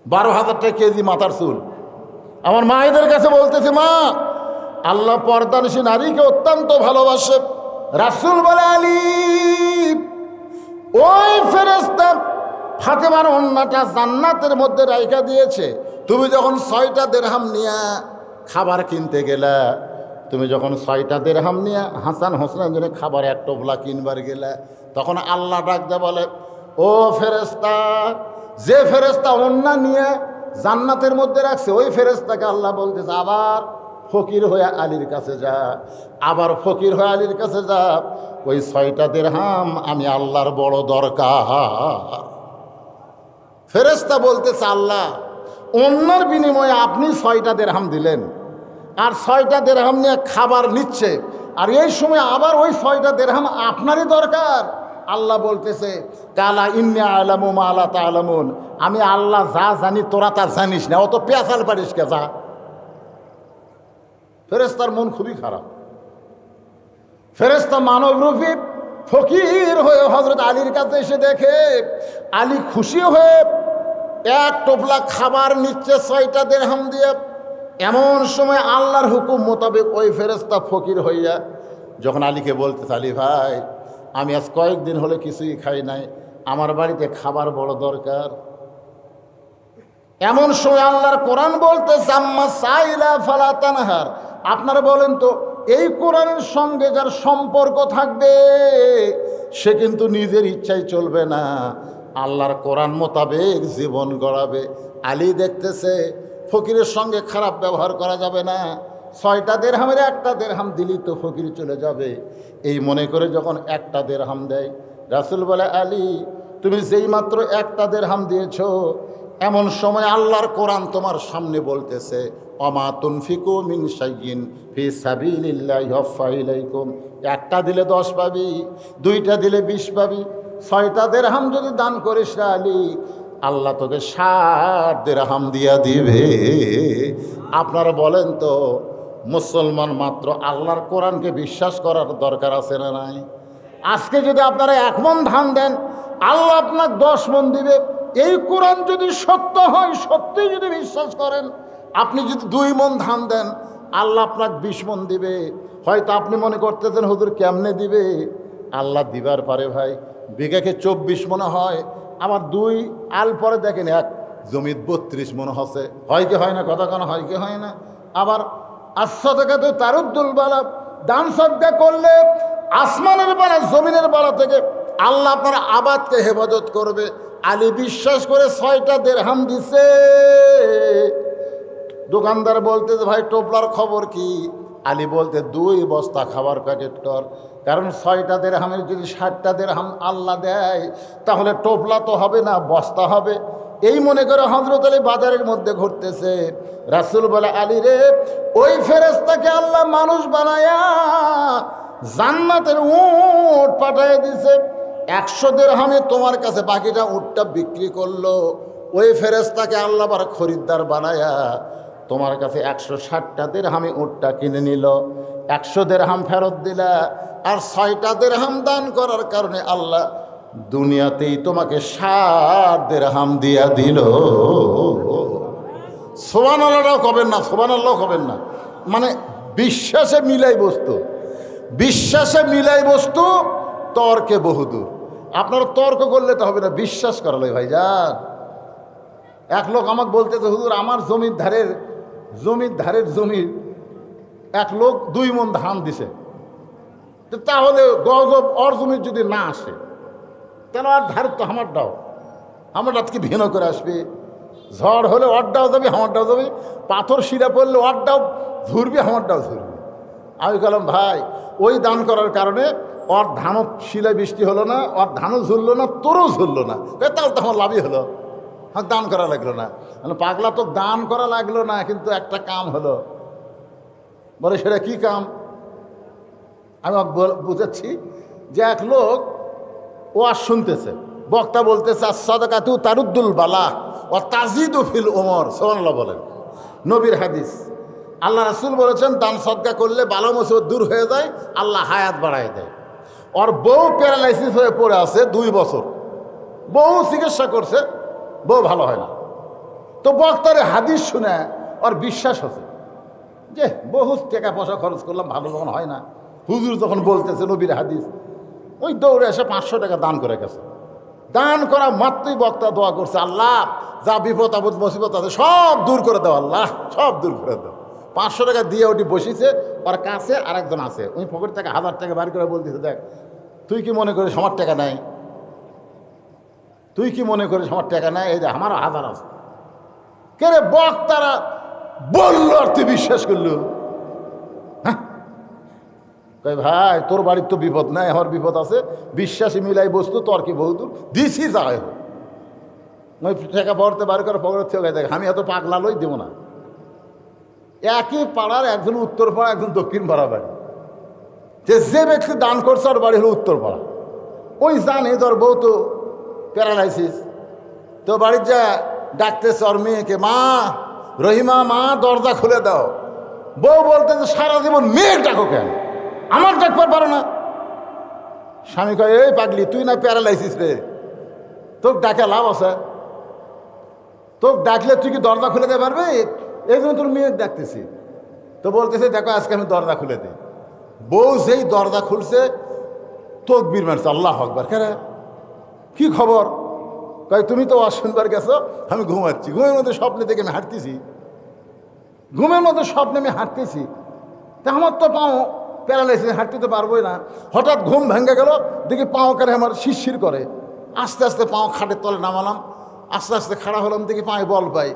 12,000 টাকা কেজি মাথার চুল। আমার মায়েদের কাছে বলতেছে, মা, আল্লাহ পর্দানিশী নারীকে অত্যন্ত ভালোবাসে। রাসূল বলে, আলী ওই ফেরেশতা ফাতেমার ওড়নাটা জান্নাতের মধ্যে রাইখা দিয়েছে। তুমি যখন 6টা দিরহাম নিয়ে খাবার কিনতে গেলা, তুমি যখন 6টা দিরহাম নিয়ে হাসান হোসেনের জন্য খাবার এক টোপলা কিনবার গেলা, তখন আল্লাহ ডাকতে বলে, ও ফেরেশতা, যে ফেরেশতা ওড়না নিয়ে জান্নাতের মধ্যে রাখছে, ওই ফেরেশতাকে আল্লাহ বলতেছে, আবার ফকির হয়ে আলীর কাছে যা, আবার ফকির হয়ে আলীর কাছে যা, ওই 6টা দিরহাম আমি আল্লাহর বড় দরকার। ফেরেশতা বলতেছে, আল্লাহ অন্যের বিনিময়ে আপনি 6টা দিরহাম দিলেন, আর 6টা দিরহাম নিয়ে খাবার নিচ্ছে, আর এই সময় আবার ওই 6টা দিরহাম আপনারই দরকার। আল্লাহ বলতেছে, কালা ইন্নী আ'লামু মা লা তা'লামুন, আমি আল্লাহ যা জানি তোরা তা জানিস না, অত পেঁচাল পারিস কে যা। ফেরেশতার মন খুবই খারাপ। ফেরেশতা মানবরূপী ফকির হয়ে হযরত আলীর কাছে এসে দেখে আলী খুশি হয়ে এক টোপলা খাবার নিচ্ছে 6টা দিরহাম দিয়ে। এমন সময় আল্লাহর হুকুম মোতাবেক ওই ফেরেশতা ফকির হইয়া যখন আলীকে বলতে, আলী ভাই আমি আজ কয়েকদিন হলে কিছুই খাই নাই, আমার বাড়িতে খাবার বড় দরকার। এমন সময় আল্লাহর কোরআন বলতে, আম্মা সাইলা ফালা তানহার, আপনারা বলেন তো এই কোরআনের সঙ্গে যার সম্পর্ক থাকবে সে কিন্তু নিজের ইচ্ছায় চলবে না, আল্লাহর কোরআন মোতাবেক জীবন গড়াবে। আলী দেখতেছে ফকিরের সঙ্গে খারাপ ব্যবহার করা যাবে না, 6টা দিরহামের 1টা দিরহাম দিলেই তো ফকির চলে যাবে। এই মনে করে যখন 1টা দিরহাম দেয়, রাসূল বলে, আলী তুমি যেই মাত্র 1টা দিরহাম দিয়েছো, এমন সময় আল্লাহর কোরআন তোমার সামনে বলতেছে, ওমা তুনফিকু মিন শাইইন ফি সাবিলিল্লাহি ইউওয়াফা ইলাইকুম, 1টা দিলে 10 পাবি, 2টা দিলে 20 পাবি, 6টা দিরহাম যদি দান করিস রে আলী, আল্লাহ তোকে 60 দিরহাম দিয়া দিবে। আপনারা বলেন তো মুসলমান মাত্র আল্লাহর কোরআনকে বিশ্বাস করার দরকার আছে না নাই? আজকে যদি আপনারা 1 মণ ধান দেন, আল্লাহ আপনাকে 10 মণ দিবে। এই কোরআন যদি সত্য হয়, সত্যি যদি বিশ্বাস করেন, আপনি যদি 2 মণ ধান দেন, আল্লাহ আপনাকে 20 মণ দিবে। হয়তো আপনি মনে করতেছেন হুজুর কেমনে দিবে, আল্লাহ দিবার পারে ভাই। বিঘাকে 24 মণ হয়, আবার 2 আল পরে দেখেন 1 জমিত 32 মণ হচ্ছে, হয় কি হয় না? কথা কেন হয় কি হয় না? আবার আস-সাদাকাতু তারুদ্দুল বালা, দান সদকা করলে আসমানের বালা জমিনের বালা থেকে আল্লাহ আপনার আবাদকে হেফাজত করবে। আলী বিশ্বাস করে 6টা দিরহাম দিছে। দোকানদার বলতে, ভাই টোপলার খবর কি? আলী বলতে, 2 বস্তা খাবার প্যাকেট কর, কারণ 6টা দিরহামের যদি 60টা দিরহাম আল্লাহ দেয় তাহলে টোপলা তো হবে না, বস্তা হবে। এই মনে করে হযরত আলী বাজারের মধ্যে ঘুরতেছে। রাসূল বলে, আলী রে, ওই ফেরেশতাকে আল্লাহ মানুষ বানায়া জান্নাতের উট পাঠিয়ে দিছে। 100 দিরহামে তোমার কাছে বাকিটা উটটা বিক্রি করলো। ওই ফেরেশতাকে আল্লাহ আবার খরিদ্দার বানায়া তোমার কাছে 160টা দিরহামে উটটা কিনে নিল। 100 দিরহাম ফেরত দিলা, আর 6টা দিরহাম দান করার কারণে আল্লাহ দুনিয়াতেই তোমাকে 60 দিরহাম দিয়া দিল। সুবহানাল্লাহ কবেন না, সুবহানাল্লাহ কবেন না। মানে বিশ্বাসে মিলাই বস্তু, বিশ্বাসে মিলাই বস্তু, তর্কে বহুদূর। আপনারা তর্ক করলে তো হবে না, বিশ্বাস করালে ভাইজান। এক লোক আমাকে বলতেছে, হুজুর আমার জমির ধারের জমির এক লোক 2 মণ ধান দিছে, তাহলে গজব ওর জমির যদি না আসে তাহলে আর ধারের তো আমার রাতকে ভিন্ন করে আসবে। ঝড় হলে ওরটাও যাবে, আমারটাও যাবে, পাথর শিরা পড়লে ওরটাও ঝুরবে, আমারটাও ঝুরবে। আমি বললাম, ভাই ওই দান করার কারণে ওর ধানও শিলায় বৃষ্টি হলো না, ওর ধানও ঝুললো না, তোরও ঝুললো না, তাহলে তো আমার লাভই হলো। হ্যাঁ, দান করা লাগলো না। পাগলা তো দান করা লাগলো না, কিন্তু একটা কাম হলো। বলে, সেটা কি কাম? আমি বুঝাচ্ছি যে এক লোক ও আর শুনতেছে, বক্তা বলতেছে, আস-সাদাকাতু তারুদ্দুল বালা ও তাজিদু ফিল উমর। সুবহানাল্লাহ বলেন, নবীর হাদিস। আল্লাহ রাসূল বলেছেন, দান সদকা করলে বালা মুসিবত দূর হয়ে যায়, আল্লাহ হায়াত বাড়ায় দেয়। ওর বউ প্যারালাইসিস হয়ে পড়ে আছে 2 বছর, বউ চিকিৎসা করছে, বউ ভালো হয় না। তো বক্তার হাদিস শুনে ওর বিশ্বাস হচ্ছে যে বহু টাকা পয়সা খরচ করলাম, ভালো যখন হয় না, হুজুর যখন বলতেছে নবীর হাদিস, ওই দৌড়ে এসে 500 টাকা দান করে গেছে। দান করা মাত্রই বক্তা দোয়া করছে, আল্লাহ যা বিপদ আপদ মুসিবত আছে সব দূর করে দাও, আল্লাহ সব দূর করে দাও। 500 টাকা দিয়ে ওটি বসিছে, ওর কাছে আরেকজন আছে, ওই পকেট থেকে 1000 টাকা বাড়ি করে বলতেছে, দেখ তুই কি মনে করিস আমার টাকা নাই? তুই কি মনে করিস আমার টাকা নাই? এই যে আমারও 1000 আছে। কে রে বক্তারা বললো আর তুই বিশ্বাস করলো? হ্যাঁ, ভাই তোর বাড়ির তো বিপদ নাই, আমার বিপদ আছে, বিশ্বাসী মিলাই বস্তু তর্কে বহুদূর, দিছি যায়। ওই টাকা পড়তে বার করে পকেট থেকে দেখ আমি এত পাগলা লই দেবো না। একই পাড়ার একজন উত্তর পাড়া একজন দক্ষিণ পাড়া বাড়ি, যে ব্যক্তি দান করছে ওর বাড়ি হলো উত্তর পাড়া। ওই জানে তোর বউ তো প্যারালাইসিস, তো বাড়ির যা ডাকতেছে ওর মেয়েকে, মা রহিমা মা দরজা খুলে দাও। বউ বলতেছে সারা জীবন মেয়ের ডাকো কেন, আমার ডাকবার পারো না। স্বামী কয় এই পাগলি তুই না প্যারালাইসিস রে, তোকে ডাকে লাভ আছে, তোকে ডাকলে তুই কি দরজা খুলে দিতে পারবে? এই জন্য তোর মেয়ের ডাকতেছি। তো বলতেছে দেখো আজকে আমি দরজা খুলে দিই। বউ যেই দরজা খুলছে তকবীর মারছে, আল্লাহ আকবার। কেন কি খবর? কয় তুমি তো ওয়াজ শুনবার গেছো, আমি ঘুমাচ্ছি। ঘুমের মধ্যে স্বপ্নে থেকে আমি হাঁটতেছি, ঘুমের মধ্যে স্বপ্নে আমি হাঁটতেছি, তা আমার তো পাও প্যারালাইসিস, হাঁটতে তো পারবোই না। হঠাৎ ঘুম ভেঙে গেল, দেখি পাও করে আমার শিরশির করে। আস্তে আস্তে পাও খাটের তলে নামালাম, আস্তে আস্তে খাড়া হলাম, দেখি পায়ে বল পাই।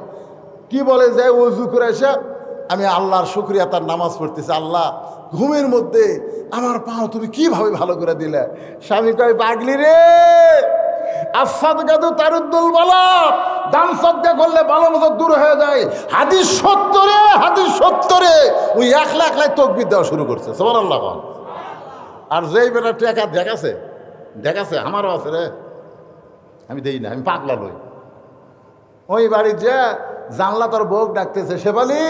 কি বলে যায় ওযু করে এসে আমি আল্লাহর শুকরিয়া তার নামাজ পড়তেছি, আল্লাহ ঘুমের মধ্যে আমার পাও তুমি কিভাবে ভালো করে দিলে। স্বামী কয় পাগলি রে, আসাদগাদু তারুদ্দুল বালা, দান সদকা করলে ভালো মতো দূর হয়ে যায়। হাদিস 70-এ, হাদিস 70-এ ওই একলা একলাই তাকবীর দেওয়া শুরু করছে। সুবহানাল্লাহ। আর যেই বেটা টাকা দেখাছে আমারও আছে রে, আমি দেই না, আমি পাগলা লই। ওই বাড়ির যে জানলা তোর বউক ডাকতেছে, শেফালি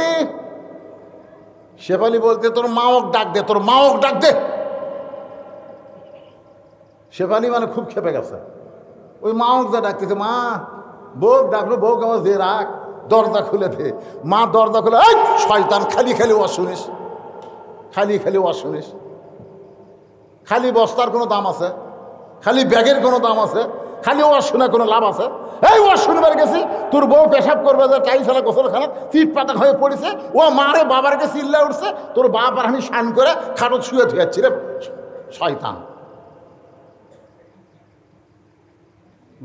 শেফালি বলতে তোর মাওক ডাক দে, তোর মাওক ডাক দে। শেফালি মানে খুব খেপে গেছে। ওই মাওক যা ডাকতেছে, মা বউক ডাকলো, বউকে আমার দিয়ে রাখ, দরজা খুলে দে। মা দরজা খুলে, এই শয়তান খালি খালি ওয়াজ শুনিস, খালি খালি ওয়াজ শুনিস, খালি বস্তার কোনো দাম আছে, খালি ব্যাগের কোনো দাম আছে, খালি ওয়াজ শুনে কোনো লাভ আছে? এই ওয়াজ শুনবার গেছি, তোর বউ পেশাব করবে যে টাইলসালা গোসলখানা চিট পাতা হয়ে পড়েছে, ও মারে বাবার কাছে চিল্লা উঠছে, তোর বাপ আর আমি শান করে খাটত শুয়ে থুয়াচ্ছি রে শয়তান।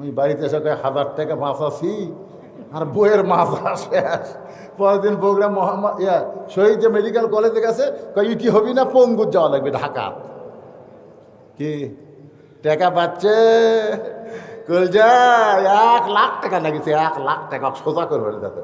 ওই বাড়িতে এসে 1000 টাকা বাঁচাছি আর বইয়ের মাথা শেষ। পরের দিন প্রোগ্রাম মোহাম্মদ শহীদ যে মেডিকেল কলেজে গেছে, ইটি হবি না পঙ্গুর যাওয়া লাগবে ঢাকা। কি টাকা পাচ্ছে কল যায়, 1 লাখ টাকা লাগিয়েছে, 1 লাখ টাকা সোজা করবে যাতে